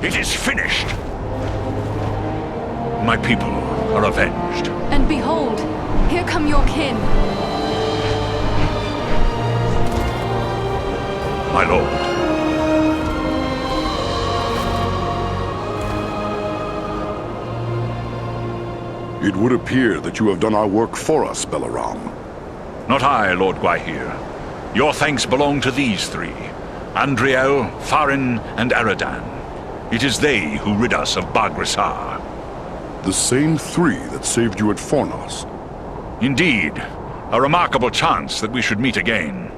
It is finished! My people are avenged. And behold, here come your kin. My lord. It would appear that you have done our work for us, Belaram. Not I, Lord Gwaihir. Your thanks belong to these three. Andriel, Farin, and Aradan. It is they who rid us of Baghrasar. The same three that saved you at Fornos. Indeed. A remarkable chance that we should meet again.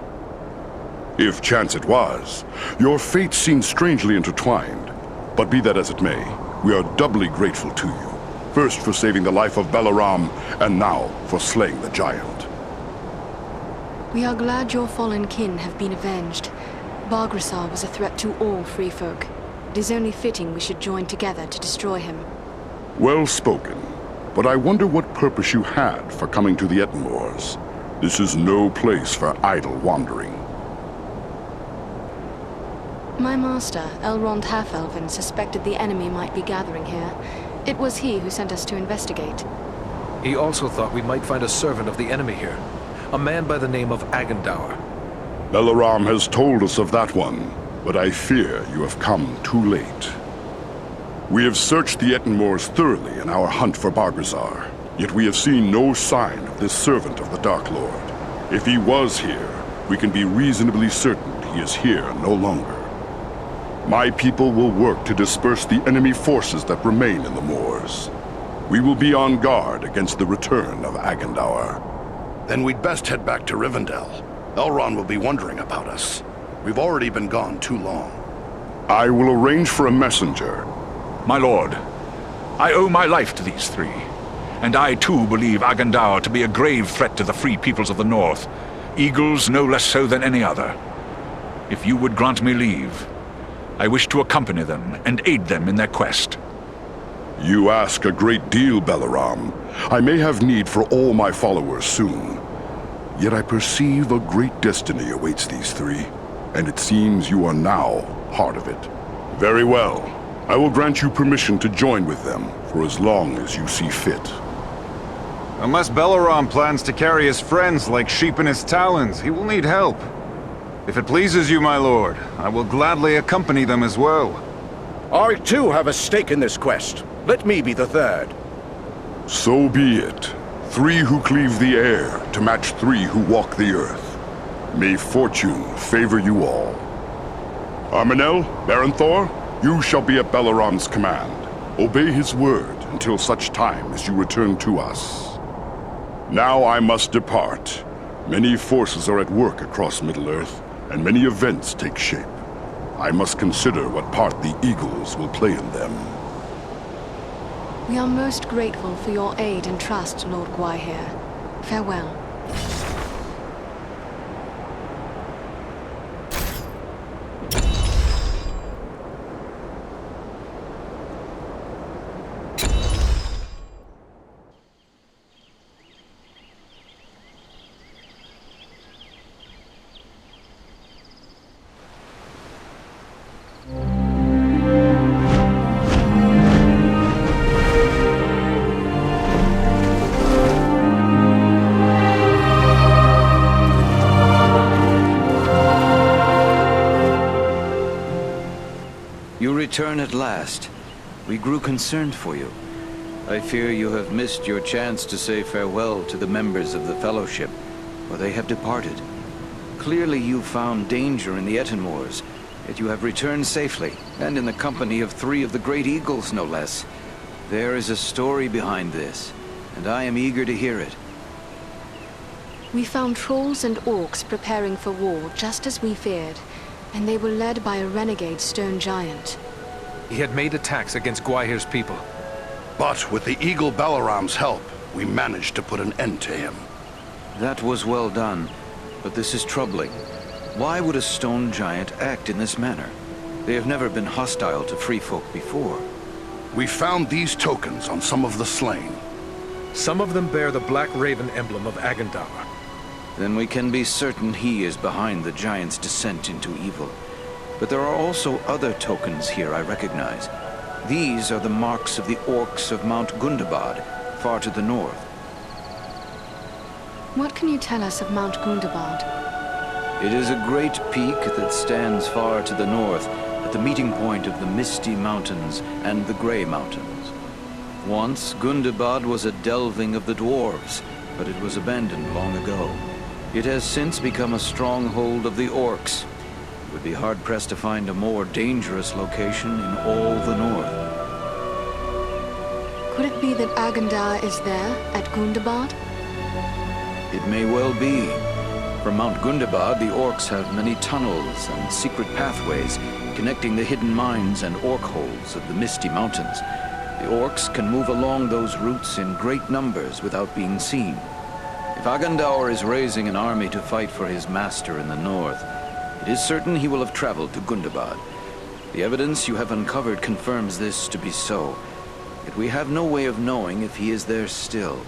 If chance it was, your fates seem strangely intertwined. But be that as it may, we are doubly grateful to you. First for saving the life of Belaram, and now for slaying the giant. We are glad your fallen kin have been avenged. Baghrasar was a threat to all free folk. It is only fitting we should join together to destroy him. Well spoken. But I wonder what purpose you had for coming to the Ettenmoors. This is no place for idle wandering. My master, Elrond Half-Elven, suspected the enemy might be gathering here. It was he who sent us to investigate. He also thought we might find a servant of the enemy here. A man by the name of Agandaur. Belaram has told us of that one, but I fear you have come too late. We have searched the Ettenmoors thoroughly in our hunt for Baghrasar, yet we have seen no sign of this servant of the Dark Lord. If he was here, we can be reasonably certain he is here no longer. My people will work to disperse the enemy forces that remain in the moors. We will be on guard against the return of Agandaur. Then we'd best head back to Rivendell. Elrond will be wondering about us. We've already been gone too long. I will arrange for a messenger. My lord, I owe my life to these three. And I too believe Agandaur to be a grave threat to the free peoples of the North. Eagles no less so than any other. If you would grant me leave, I wish to accompany them and aid them in their quest. You ask a great deal, Belaram. I may have need for all my followers soon. Yet I perceive a great destiny awaits these three, and it seems you are now part of it. Very well. I will grant you permission to join with them for as long as you see fit. Unless Belaram plans to carry his friends like sheep in his talons, he will need help. If it pleases you, my lord, I will gladly accompany them as well. I too have a stake in this quest. Let me be the third. So be it. Three who cleave the air to match three who walk the earth. May fortune favor you all. Arminel, Baranthor, you shall be at Belaram's command. Obey his word until such time as you return to us. Now I must depart. Many forces are at work across Middle-earth, and many events take shape. I must consider what part the Eagles will play in them. We are most grateful for your aid and trust, Lord Gwaihir. Farewell. Return at last. We grew concerned for you. I fear you have missed your chance to say farewell to the members of the Fellowship, for they have departed. Clearly you found danger in the Ettenmoors, yet you have returned safely, and in the company of three of the great eagles, no less. There is a story behind this, and I am eager to hear it. We found trolls and orcs preparing for war, just as we feared, and they were led by a renegade stone giant. He had made attacks against Gwaihir's people. But with the Eagle Balaram's help, we managed to put an end to him. That was well done, but this is troubling. Why would a stone giant act in this manner? They have never been hostile to free folk before. We found these tokens on some of the slain. Some of them bear the Black Raven emblem of Agandaur. Then we can be certain he is behind the giant's descent into evil. But there are also other tokens here I recognize. These are the marks of the orcs of Mount Gundabad, far to the north. What can you tell us of Mount Gundabad? It is a great peak that stands far to the north, at the meeting point of the Misty Mountains and the Grey Mountains. Once, Gundabad was a delving of the dwarves, but it was abandoned long ago. It has since become a stronghold of the orcs. It would be hard-pressed to find a more dangerous location in all the north. Could it be that Agandaur is there, at Gundabad? It may well be. From Mount Gundabad, the orcs have many tunnels and secret pathways connecting the hidden mines and orc holes of the Misty Mountains. The orcs can move along those routes in great numbers without being seen. If Agandaur is raising an army to fight for his master in the north, it is certain he will have traveled to Gundabad. The evidence you have uncovered confirms this to be so, yet we have no way of knowing if he is there still.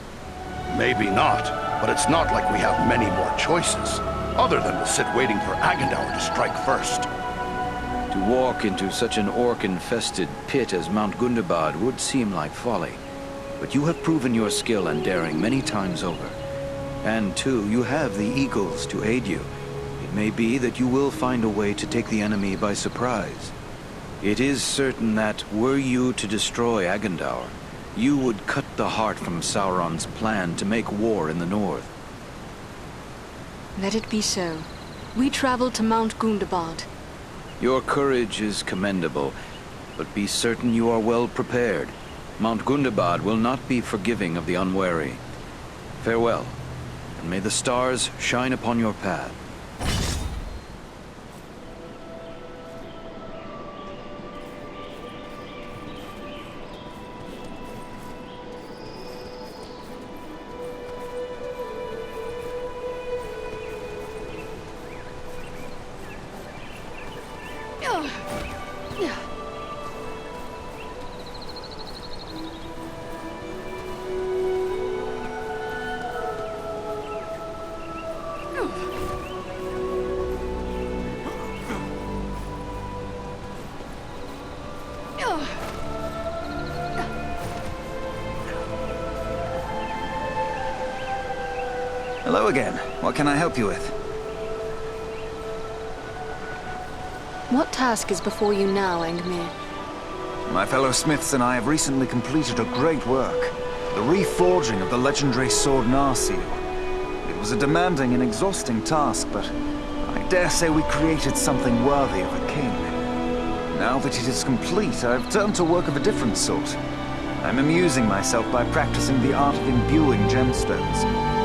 Maybe not, but it's not like we have many more choices, other than to sit waiting for Agandaur to strike first. To walk into such an orc-infested pit as Mount Gundabad would seem like folly, but you have proven your skill and daring many times over. And too, you have the eagles to aid you. It may be that you will find a way to take the enemy by surprise. It is certain that, were you to destroy Agandaur, you would cut the heart from Sauron's plan to make war in the north. Let it be so. We travel to Mount Gundabad. Your courage is commendable, but be certain you are well prepared. Mount Gundabad will not be forgiving of the unwary. Farewell, and may the stars shine upon your path. Hello again. What can I help you with? What task is before you now, Engmir? My fellow smiths and I have recently completed a great work. The reforging of the legendary sword Narsil. It was a demanding and exhausting task, but I dare say we created something worthy of a king. Now that it is complete, I've turned to work of a different sort. I'm amusing myself by practicing the art of imbuing gemstones.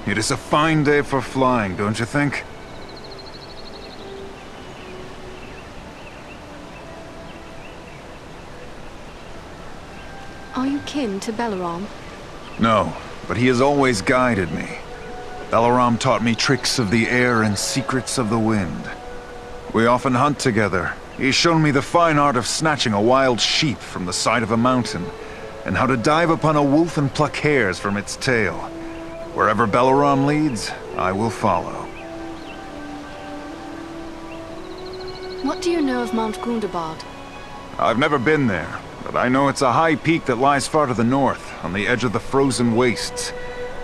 It is a fine day for flying, don't you think? Are you kin to Balaram? No, but he has always guided me. Balaram taught me tricks of the air and secrets of the wind. We often hunt together. He's shown me the fine art of snatching a wild sheep from the side of a mountain, and how to dive upon a wolf and pluck hairs from its tail. Wherever Balaram leads, I will follow. What do you know of Mount Gundabad? I've never been there, but I know it's a high peak that lies far to the north, on the edge of the frozen wastes,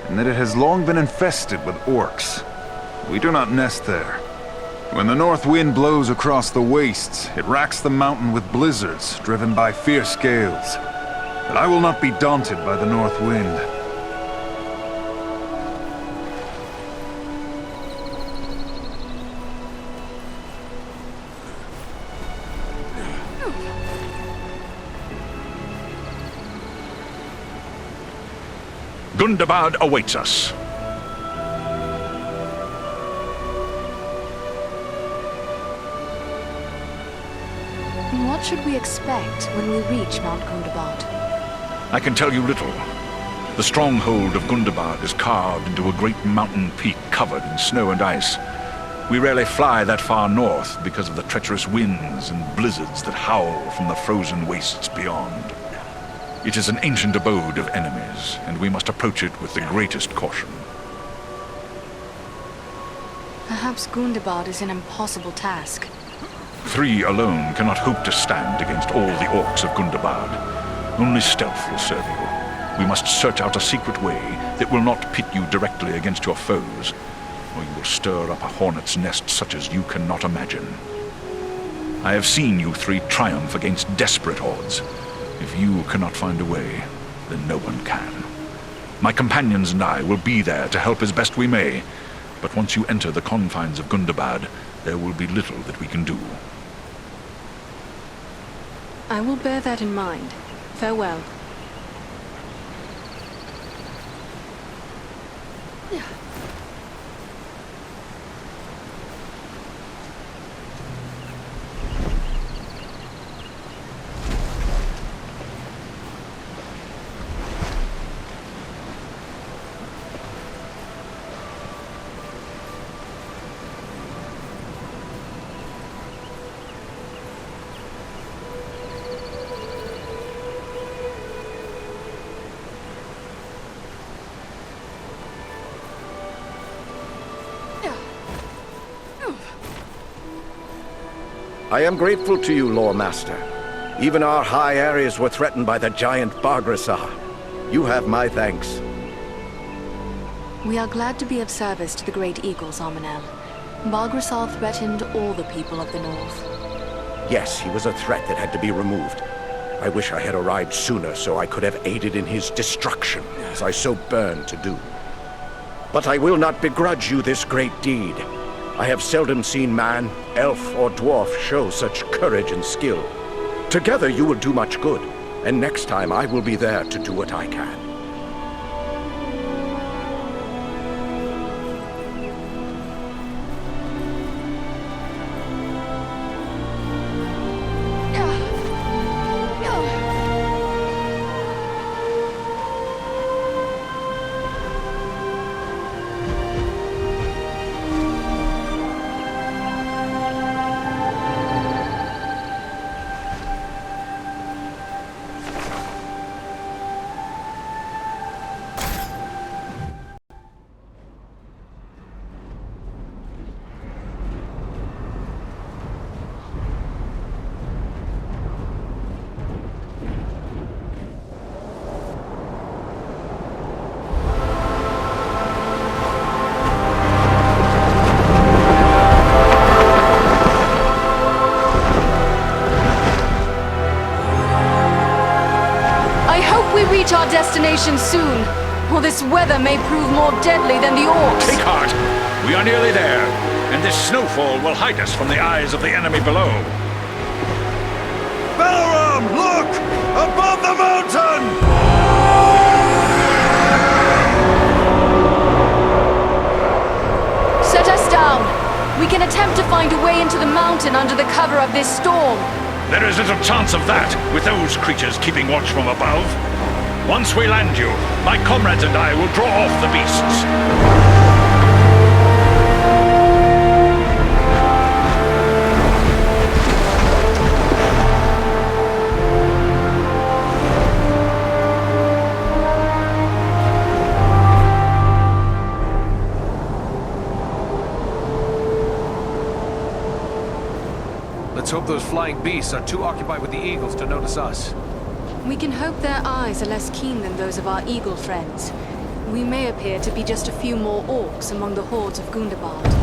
and that it has long been infested with orcs. We do not nest there. When the north wind blows across the wastes, it racks the mountain with blizzards driven by fierce gales. But I will not be daunted by the north wind. Gundabad awaits us. What should we expect when we reach Mount Gundabad? I can tell you little. The stronghold of Gundabad is carved into a great mountain peak covered in snow and ice. We rarely fly that far north because of the treacherous winds and blizzards that howl from the frozen wastes beyond. It is an ancient abode of enemies, and we must approach it with the greatest caution. Perhaps Gundabad is an impossible task. 3 alone cannot hope to stand against all the orcs of Gundabad. Only stealth will serve you. We must search out a secret way that will not pit you directly against your foes, or you will stir up a hornet's nest such as you cannot imagine. I have seen you 3 triumph against desperate odds. If you cannot find a way, then no one can. My companions and I will be there to help as best we may, but once you enter the confines of Gundabad, there will be little that we can do. I will bear that in mind. Farewell. I am grateful to you, Lore Master. Even our high areas were threatened by the giant Bargrasar. You have my thanks. We are glad to be of service to the Great Eagles, Armanel. Bargrasar threatened all the people of the North. Yes, he was a threat that had to be removed. I wish I had arrived sooner so I could have aided in his destruction, as I so burned to do. But I will not begrudge you this great deed. I have seldom seen man, elf, or dwarf show such courage and skill. Together you will do much good, and next time I will be there to do what I can. Reach our destination soon, or this weather may prove more deadly than the orcs. Take heart! We are nearly there, and this snowfall will hide us from the eyes of the enemy below. Balaram, look! Above the mountain! Set us down. We can attempt to find a way into the mountain under the cover of this storm. There is little chance of that, with those creatures keeping watch from above. Once we land you, my comrades and I will draw off the beasts. Let's hope those flying beasts are too occupied with the eagles to notice us. We can hope their eyes are less keen than those of our eagle friends. We may appear to be just a few more orcs among the hordes of Gundabad.